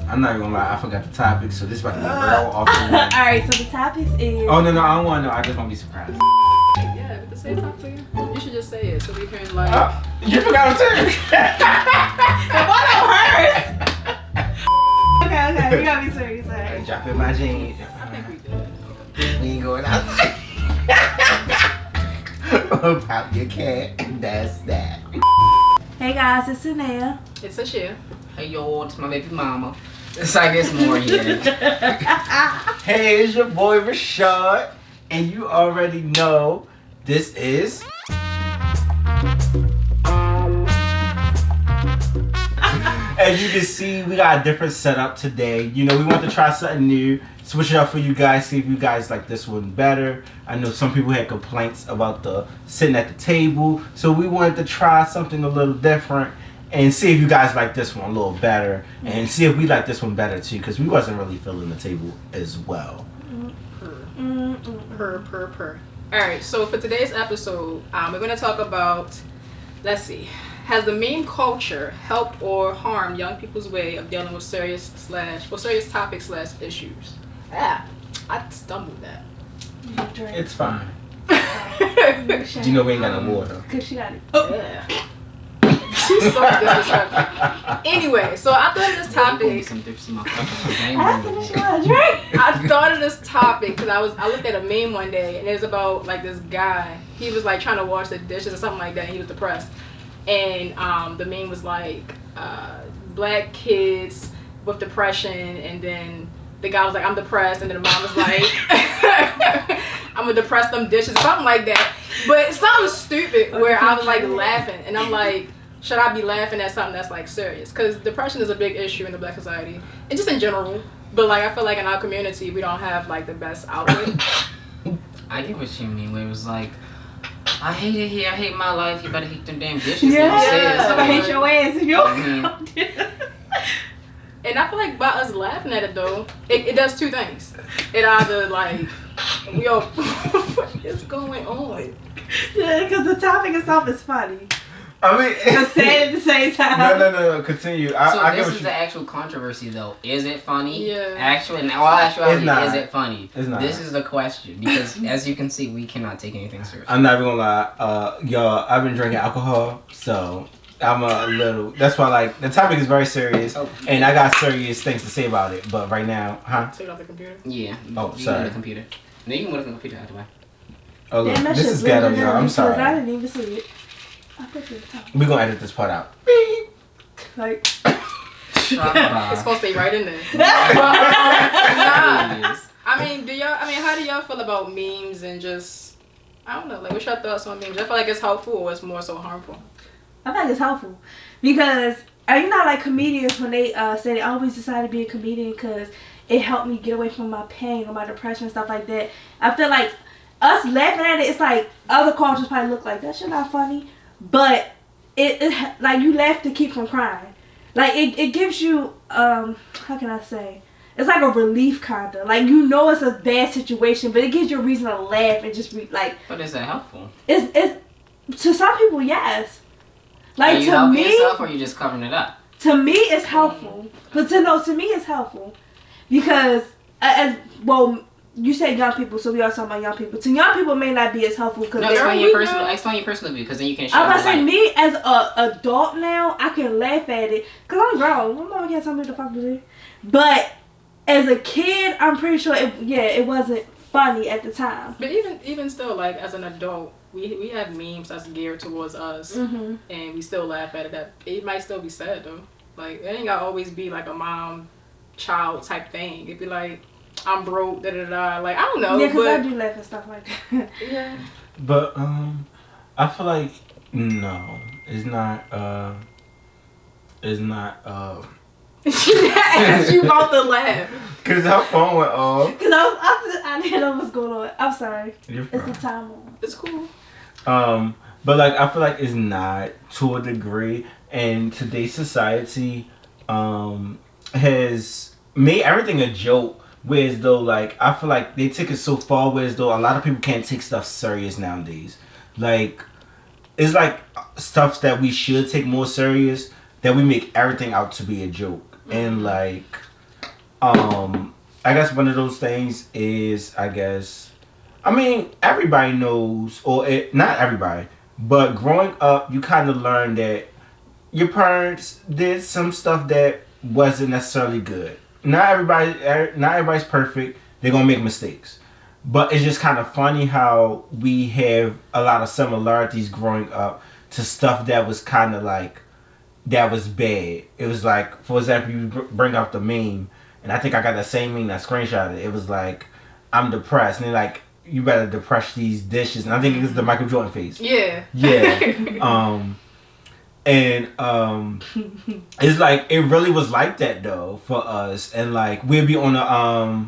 I'm not even gonna lie, I forgot the topic, so this is about to be real off the wall. Alright, so the topic is... Oh, no, I don't want to know. I just want to be surprised. Yeah, but the same topic. You should just say it so we can, like... You forgot it too! What on hers? Okay, we gotta be serious. Alright. Drop in my jeans. I think we did. We ain't going outside. Pop your cat, that's that. Hey guys, it's Taneya. It's Ashia. Hey yo, it's my baby mama. It's like it's Moriae. Hey, it's your boy Rashad, and you already know this is... As you can see, we got a different setup today. You know, we want to try something new, switch it up for you guys, see if you guys like this one better. I know some people had complaints about the sitting at the table, so we wanted to try something a little different and see if you guys like this one a little better, and see if we like this one better too, because we wasn't really feeling the table as well. Per. Alright, so for today's episode, we're going to talk about, let's see, has the meme culture helped or harmed young people's way of dealing with serious topics / issues? I stumbled that. It's fine. You know we ain't got no water. Cause she got it. Yeah. She's so disrespectful. Anyway, so I thought of this topic. I thought of this topic because I looked at a meme one day and it was about like this guy. He was like trying to wash the dishes or something like that. And he was depressed, and the meme was like black kids with depression, and then the guy was like, I'm depressed, and then the mom was like, I'm gonna depress them dishes or something like that. But something stupid where I was like laughing, and I'm like, should I be laughing at something that's like serious? Because depression is a big issue in the black society and just in general. But like I feel like in our community we don't have like the best outlet. I get what you mean. Where it was like, I hate it here. I hate my life. You better hate them damn dishes. Yeah, So I hate your ass. And I feel like by us laughing at it though, it does two things. It either like, yo, what is going on? Yeah, because the topic itself is funny. I mean, But say it at the same time. No, continue. I this is the actual controversy though. Is it funny? Yeah. Actually, in all actuality, It's not. is it funny? It's not. This is the question, because as you can see, we cannot take anything seriously. I'm not even gonna lie, y'all. I've been drinking alcohol, so I'm a little. That's why, like, the topic is very serious, and I got serious things to say about it. But right now, Take it off the computer. Yeah. Oh, you sorry. Can the computer. No, you can move the computer out of the way. Oh look, Damn, that this shit is ghetto, blew y'all. I'm because I sorry. didn't even see it. I put it at the top. We gonna edit this part out. Like, It's supposed to stay right in there. Nah. Yes. I mean, how do y'all feel about memes and just, I don't know, like what's your thoughts on memes? I feel like it's helpful or it's more so harmful? I think it's helpful because you know, like comedians when they say they always decide to be a comedian because it helped me get away from my pain or my depression and stuff like that. I feel like us laughing at it, it's like other cultures probably look like that shit not funny, but it like you laugh to keep from crying. Like it gives you how can I say? It's like a relief kinda. Like you know it's a bad situation, but it gives you a reason to laugh and just like. But is that helpful? It's to some people, yes. Like Are you to helping me, yourself or are you just covering it up? to me it's helpful. But to me it's helpful because as well. You say young people, so we are talking about young people. To young people, it may not be as helpful because No, explain your personal view, because then you can share. I was about to say, me as a adult now, I can laugh at it because I'm grown. My mama can't tell me what the fuck to do. But as a kid, I'm pretty sure it wasn't funny at the time. But even still, like as an adult, we have memes that's geared towards us, and we still laugh at it. That it might still be sad though. Like it ain't gotta always be like a mom-child type thing. It'd be like, I'm broke, da. Like I don't know. Yeah, because I do laugh at stuff like that. Yeah. But I feel like no, it's not. She asked you about the laugh. Cause her phone went off. Because I didn't know what's going on. I'm sorry. You're It's fine. the time on. It's cool. But like I feel like it's not to a degree, and today's society has made everything a joke. Whereas though, like I feel like they take it so far, whereas though a lot of people can't take stuff serious nowadays. Like it's like stuff that we should take more serious, that we make everything out to be a joke. And like I guess one of those things is, I mean, everybody knows, not everybody, but growing up, you kind of learn that your parents did some stuff that wasn't necessarily good. Not everybody's perfect. They're gonna make mistakes, but it's just kind of funny how we have a lot of similarities growing up to stuff that was kind of like that was bad. It was like, for example, you bring up the meme, and I think I got that same meme that screenshotted. It was like, I'm depressed, and they're like, you better depress these dishes, and I think it was the Michael Jordan face. Yeah. Yeah. It's like it really was like that though for us, and like we'd be on the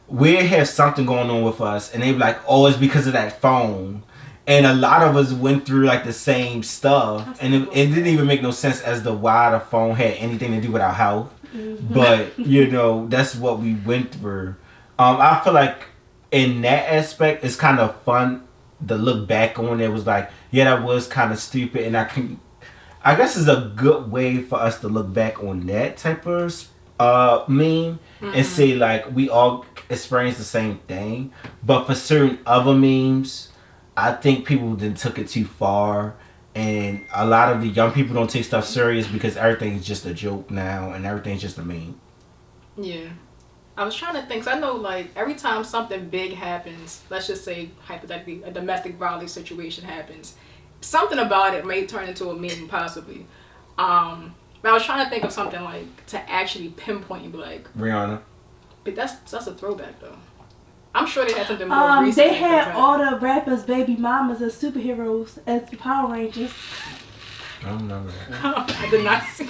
we'd have something going on with us, and they'd be like, oh, it's because of that phone. And a lot of us went through like the same stuff, and it didn't even make no sense as to why the phone had anything to do with our health. But you know, that's what we went through. I feel like in that aspect, it's kind of fun to look back on. It was like, yeah, that was kind of stupid, and I guess it's a good way for us to look back on that type of meme and say like we all experienced the same thing. But for certain other memes, I think people then took it too far, and a lot of the young people don't take stuff serious because everything's just a joke now and everything's just a meme. Yeah. I was trying to think, 'cause I know like every time something big happens, let's just say hypothetically a domestic violence situation happens, something about it may turn into a meme possibly. But I was trying to think of something like to actually pinpoint and be like, Rihanna. but that's a throwback though. I'm sure they had something more recent. They had all the rappers' baby mamas as superheroes as the Power Rangers. I don't remember that. I did not see.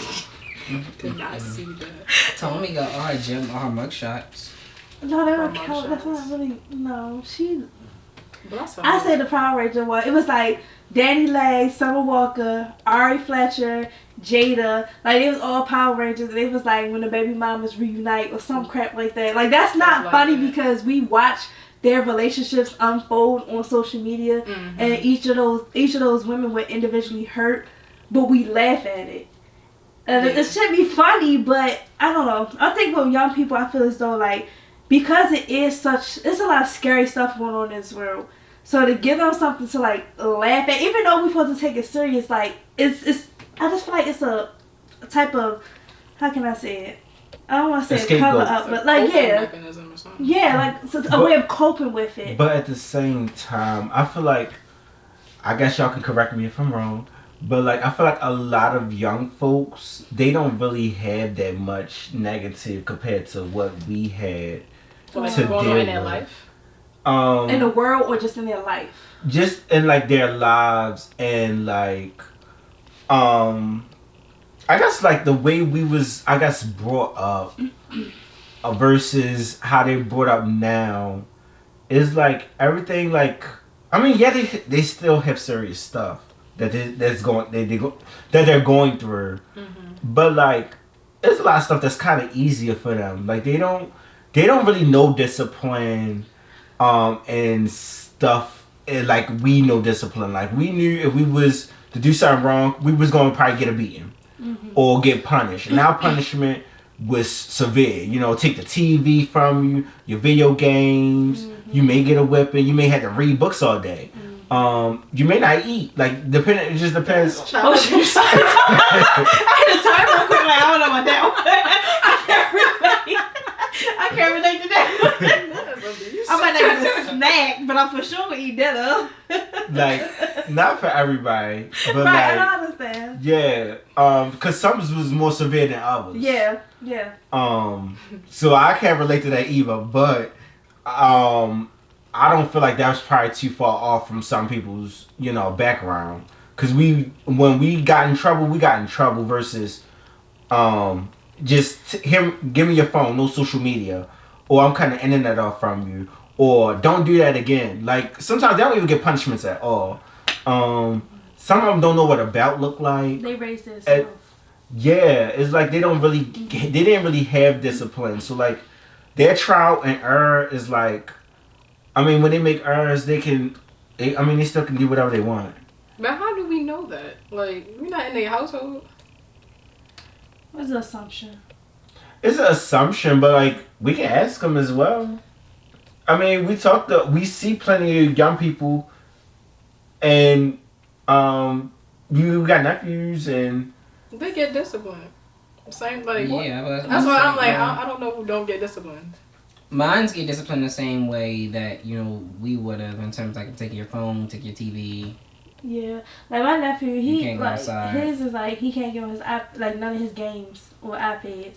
Did not see that. Tommy got all her gym, all her mugshots. No, they don't Her count. That's not mugshots. really. No, she. Bless her. I say the Power Ranger one. It was like Danny Lay, Summer Walker, Ari Fletcher, Jada. Like it was all Power Rangers. And it was like when the baby mamas reunite or some crap like that. Like that's not Like funny that. because we watch their relationships unfold on social media, and each of those women were individually hurt, but we laugh at it. And Yeah. it should be funny, but I don't know. I think with young people, I feel as though like because it's a lot of scary stuff going on in this world. So to give them something to like laugh at, even though we're supposed to take it serious, like it's I just feel like it's a type of, how can I say it? I don't want to say cover up, but like mechanism or something. like so it's a way of coping with it. But at the same time, I feel like, I guess y'all can correct me if I'm wrong, but like I feel like a lot of young folks, they don't really have that much negative compared to what we had. So like to going on deal in their with. life. In the world or just in their life? Just in like their lives, and like I guess like the way we was, I guess, brought up versus how they brought up now is like everything like, I mean, yeah, they still have serious stuff that they're going through, but like there's a lot of stuff that's kind of easier for them. Like they don't really know discipline and stuff, and like we know discipline. Like we knew if we was to do something wrong, we was going to probably get a beating or get punished. And our punishment was severe. You know, take the TV from you, your video games. You may get a whipping. You may have to read books all day. You may not eat. Like it just depends. I had a time real quick. Like, I don't know about that one. I can't relate to that. I might not get a snack, but I'm for sure gonna eat dinner. Like not for everybody, but right, like I understand. yeah, because some was more severe than others. Yeah. So I can't relate to that either, but I don't feel like that was probably too far off from some people's, you know, background. Cause when we got in trouble versus just him give me your phone, no social media, or I'm cutting the internet off from you, or don't do that again. Like sometimes they don't even get punishments at all. Some of them don't know what a belt look like. They raised themselves. Yeah, it's like they didn't really have discipline. So like their trial and error is like, I mean, when they make errors, they still can do whatever they want. But how do we know that? Like, we're not in their household. What's the assumption? it's an assumption, but like we can ask them as well. I mean, we see plenty of young people, and you got nephews, and They get disciplined. Same like Yeah, but that's why I'm like I don't know who don't get disciplined. Mines get disciplined the same way that we would have in terms of like take your phone, take your TV. Yeah, like my nephew, You he can't go like outside. his is like he can't get on his app like none of his games or iPads.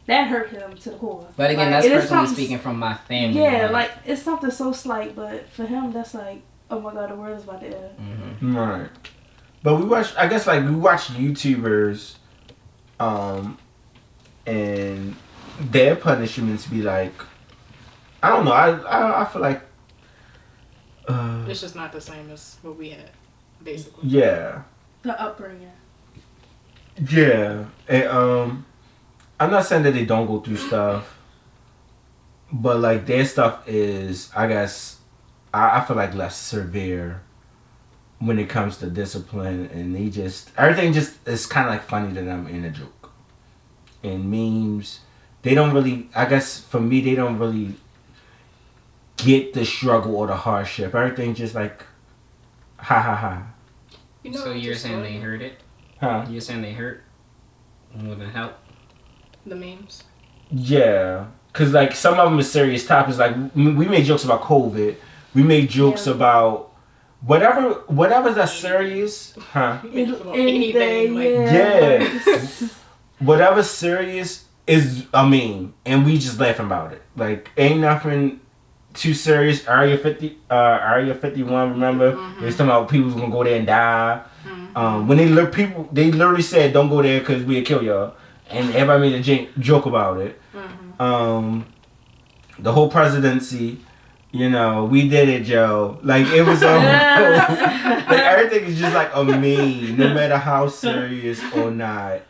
That hurt him to the core. But again, Like, that's it is personally something- speaking from my family. Yeah, like it's something so slight, but for him that's like, oh my god, the world is about to end. Mhm. right. But we watch. I guess like we watch YouTubers, and their punishments be like, I don't know. I feel like. It's just not the same as what we had, basically. Yeah. The upbringing. Yeah, and I'm not saying that they don't go through stuff, but like their stuff is, I guess, I feel like less severe when it comes to discipline, and everything just is kind of like funny to them in a joke. And memes, they don't really. I guess for me, they don't really get the struggle or the hardship. Everything just like, ha ha ha. You know, So you're just saying they heard it? Huh? You're saying they hurt? Wouldn't help? the memes. Yeah, cause like some of them are serious topics. Like we made jokes about COVID. We made jokes about whatever's that serious, huh? Anything, like, Yeah. Whatever's serious is a meme, and we just laughing about it. Like ain't nothing too serious. Area 51. Remember, they was talking about people was gonna go there and die. When they literally said don't go there because we'll kill y'all, and everybody made a joke about it. The whole presidency, we did it, Joe. Like it was like everything is just like a meme, no matter how serious or not.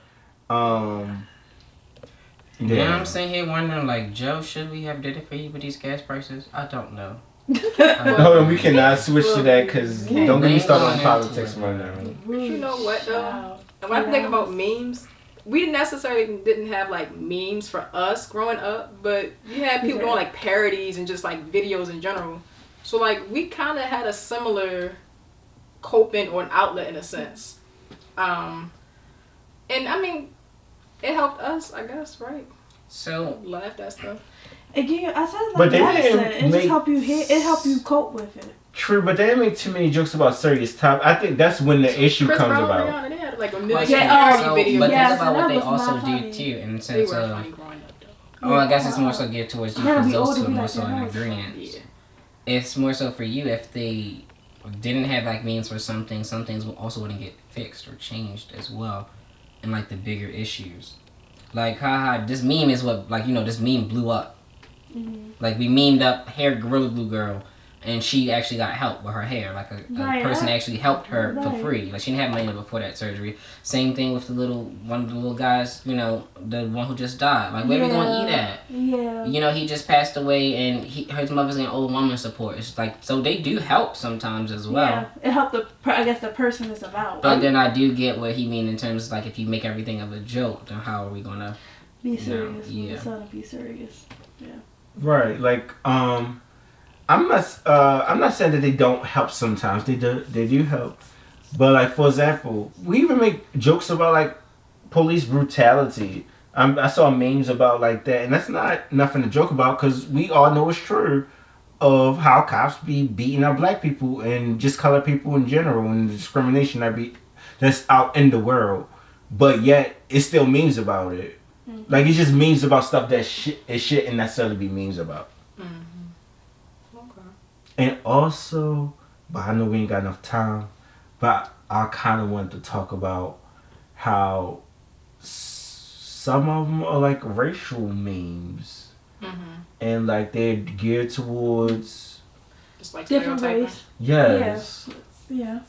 Yeah, I'm sitting here wondering, like, Joe, should we have did it for you with these gas prices? I don't know. Hold on, we cannot switch to that because don't get me started on Going politics into it. right now. But you know what though? When I think about memes, we necessarily didn't have like memes for us growing up, but you had people doing like parodies and just like videos in general. So like we kind of had a similar coping or an outlet in a sense. And I mean, it helped us, I guess, right? So, Laughed at stuff. Again, I said like But they Madison, didn't it just make- help you cope with it. True, but they didn't make too many jokes about serious topics. I think that's when the issue Chris comes Brown, about. Rihanna, they had like a like, million Yeah, parody so videos. but Yes, think about what that they was also not did funny. too, in the They sense were of. funny growing up though. Oh, I guess it's more so geared towards you Yeah, because we those older, two are we more like so that. in That was agreement. Yeah. It's more so for you if they didn't have like memes for some things also wouldn't get fixed or changed as well, and like the bigger issues. Like, haha, this meme is what, like, this meme blew up. Like, we memed up hair Gorilla Glue girl, and she actually got help with her hair. Like, a Right, person actually helped her for right. free. Like, she didn't have money before that surgery. Same thing with one of the little guys, the one who just died. Like, where we gonna eat at? Yeah. He just passed away, and his mother's in old woman support. It's like, so they do help sometimes as well. Yeah, it helped the person it's about. But then I do get what he mean in terms of, like, if you make everything of a joke, then how are we gonna... Be serious. Yeah. Tell them be serious. Yeah. Right, like I'm not saying that they don't help sometimes. They do help. But like for example, we even make jokes about like police brutality. I saw memes about like that, and that's not nothing to joke about because we all know it's true of how cops be beating up black people and just color people in general and the discrimination that's out in the world. But yet it's still memes about it. Like it's just memes about stuff that it shouldn't necessarily be memes about. Okay. And also, but I know we ain't got enough time, but I kind of want to talk about how some of them are like racial memes. And like they're geared towards Just like Different stereotyping. race. yes. Yeah.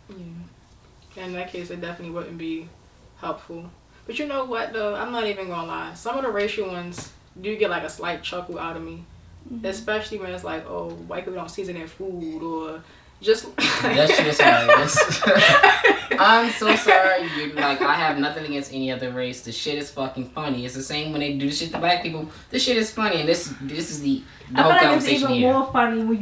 Yeah. In that case, it definitely wouldn't be helpful. But you know what though? I'm not even gonna lie. Some of the racial ones do get like a slight chuckle out of me. Especially when it's like, oh, white people don't season their food, or Just That shit is hilarious. I'm so sorry. Like, I have nothing against any other race. The shit is fucking funny. It's the same when they do shit to black people. This shit is funny, and this is the I whole feel like it's conversation even here. more funny when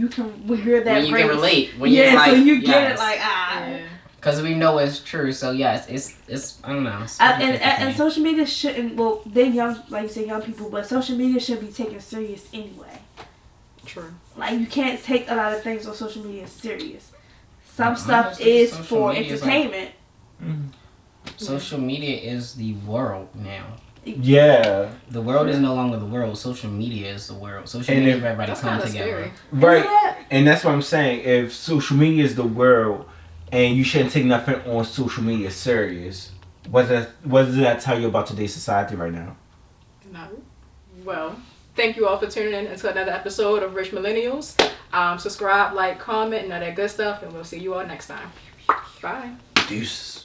you're that When you race. can relate. When yeah, you're like, so you get yes. it like yeah. Because we know it's true. So yes, it's I don't know. It's and social media shouldn't. Well, they young, like you say, young people, but social media should be taken serious anyway. True. Like you can't take a lot of things on social media serious. Some No, stuff honestly, is social for media is entertainment. Social media is the world now. Yeah. The world is no longer the world. Social media is the world. Social And media if- is everybody That's coming kind of together. scary. Right. Yeah. And that's what I'm saying. If social media is the world and you shouldn't take nothing on social media serious, what does that tell you about today's society right now? No. Well, thank you all for tuning in to another episode of Rich Millennials. Subscribe, like, comment, and all that good stuff, and we'll see you all next time. Bye. Deuces.